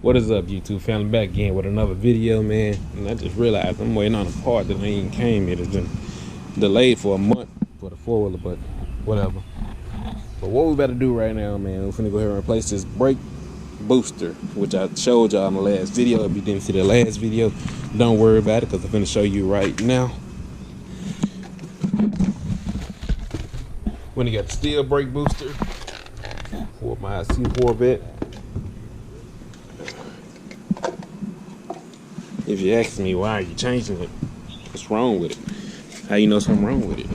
What is up, YouTube family? Back again with another video, man. And I just realized I'm waiting on a part that ain't even came. It has been delayed for a month for the four-wheeler, but whatever. But what we about to do right now, man, we're finna go ahead and replace this brake booster, which I showed y'all in the last video. If you didn't see the last video, don't worry about it, because I'm finna show you right now. When you got the steel brake booster for my Corvette. If you ask me why are you changing it, what's wrong with it? How you know something wrong with it?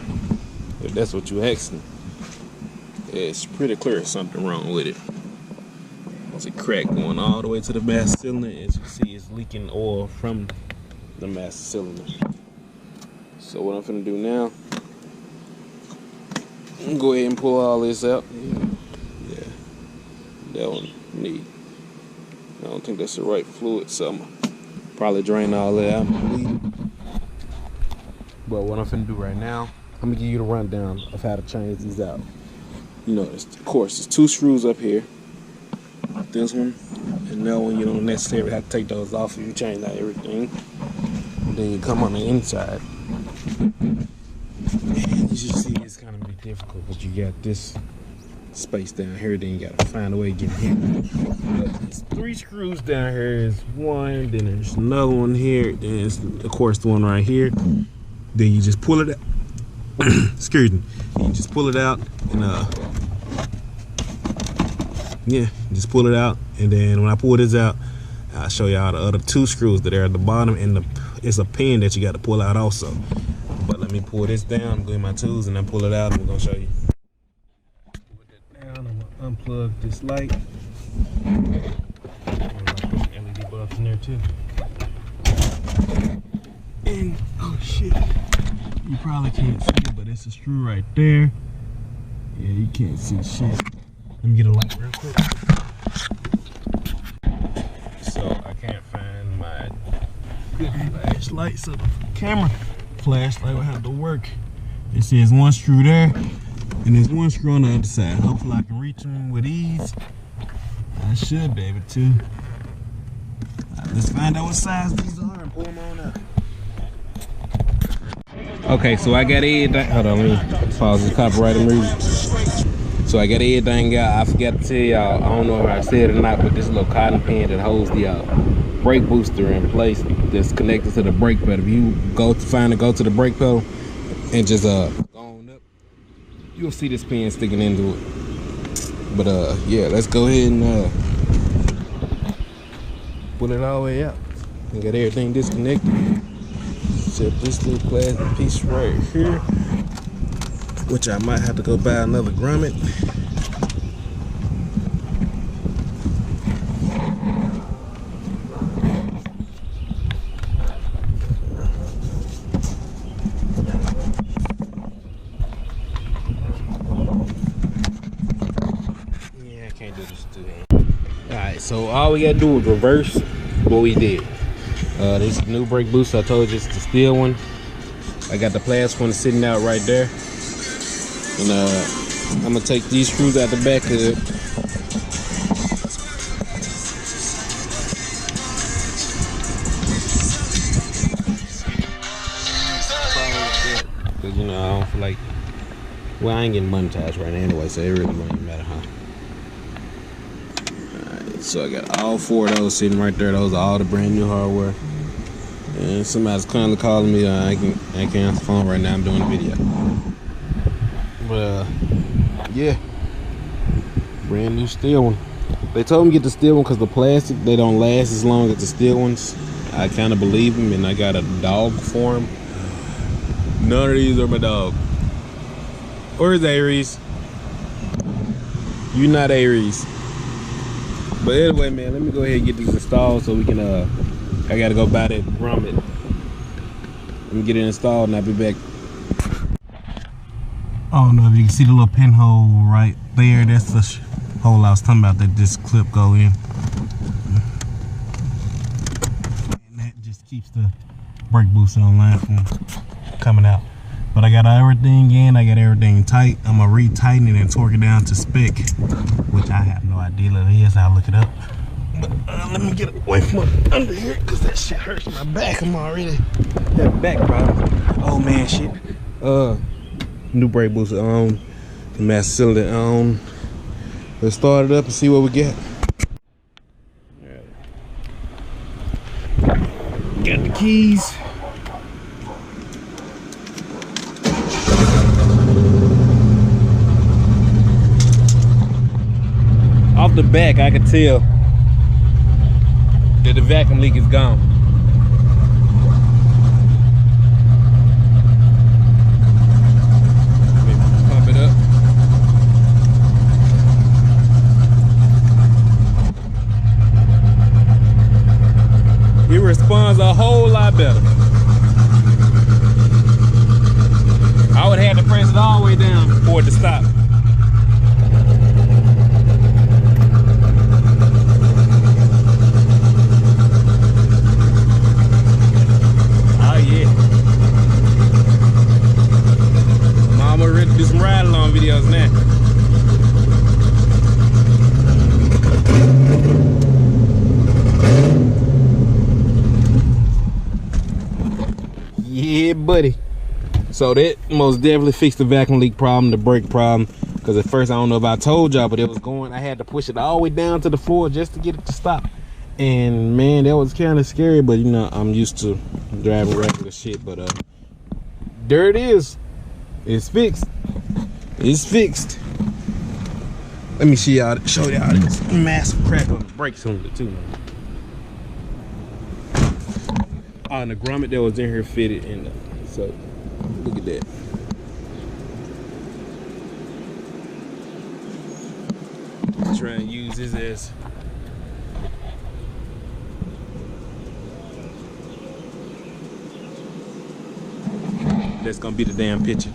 If that's what you asking, it's pretty clear something wrong with it. There's a crack going all the way to the master cylinder. As you see, it's leaking oil from the master cylinder. So what I'm finna do now, I'm gonna go ahead and pull all this out. Yeah, that one need. I don't think that's the right fluid, so I'm probably drain all that out. But what I'm finna do right now, I'm gonna give you the rundown of how to change these out. You know, of course, there's two screws up here. This one and that one. You don't necessarily have to take those off if you change out everything. And then you come on the inside. And you should see it's kind of be difficult, but you got this space down here, then you gotta find a way to get in here. But there's three screws down here. Is one, then there's another one here, then there's of course the one right here. Then you just pull it out. Excuse me. You just pull it out and yeah, just pull it out, and then when I pull this out, I'll show y'all the other two screws that are at the bottom, and it's a pin that you got to pull out also. But let me pull this down, go in my tools, and then pull it out, and we're gonna show you. I'm gonna unplug this light. I'm gonna put some LED bulbs in there too. And oh shit, you probably can't see it, but it's a screw right there. Yeah, you can't see shit. Let me get a light real quick. So I can't find my good flashlight, so the camera flashlight will have to work. It says one screw there, and there's one screw on the other side. Hopefully I can reach them with ease. I should be able to. Let's find out what size these are and pull them on out. Okay, so I got everything. Hold on, let me pause this copyright music. So I got everything out. I forgot to tell y'all, I don't know if I said it or not, but this little cotton pin that holds the brake booster in place that's connected to the brake pedal. If you go to the brake pedal and just go on up, you'll see this pin sticking into it. But yeah, let's go ahead and pull it all the way out. And got everything disconnected. Except this little plastic piece right here, which I might have to go buy another grommet. Yeah, I can't do this too. Alright, so all we gotta do is reverse what we did. This new brake booster, I told you it's the steel one. I got the plastic one sitting out right there. And I'm gonna take these screws out the back of it. Cause you know I don't feel like, well, I ain't getting monetized right now anyway, so it really won't matter, huh? Alright, so I got all four of those sitting right there. Those are all the brand new hardware. And somebody's kindly calling me. I can't answer the phone right now. I'm doing a video. But yeah, brand new steel one. They told me to get the steel one because the plastic, they don't last as long as the steel ones. I kind of believe them, and I got a dog for them. None of these are my dog. Where's Aries? You not Aries. But anyway, man, let me go ahead and get these installed so we can I gotta go buy that grommet. Let me get it installed and I'll be back. I don't know if you can see the little pinhole right there. That's the hole I was talking about that this clip go in. And that just keeps the brake booster online from coming out. But I got everything in, I got everything tight. I'm gonna retighten it and torque it down to spec, which I have no idea what it is. I'll look it up. But let me get away from under here because that shit hurts my back. I'm already having back problems. Oh man, shit. New brake booster on, the master cylinder on. Let's start it up and see what we get. Got the keys. Off the back, I can tell that the vacuum leak is gone. Pump it up. It responds a whole lot better. I would have to press it all the way down for it to stop. Oh yeah. Mama ready to do some ride along videos now. Yeah, buddy. So that most definitely fixed the vacuum leak problem, the brake problem. Because at first, I don't know if I told y'all, but it was going, I had to push it all the way down to the floor just to get it to stop. And man, that was kind of scary, but you know, I'm used to driving regular shit. But there it is. It's fixed. It's fixed. Let me show y'all this massive crack on the brakes on it too, man. And the grommet that was in here fitted in. So look at that. Trying to use this as that's gonna be the damn picture.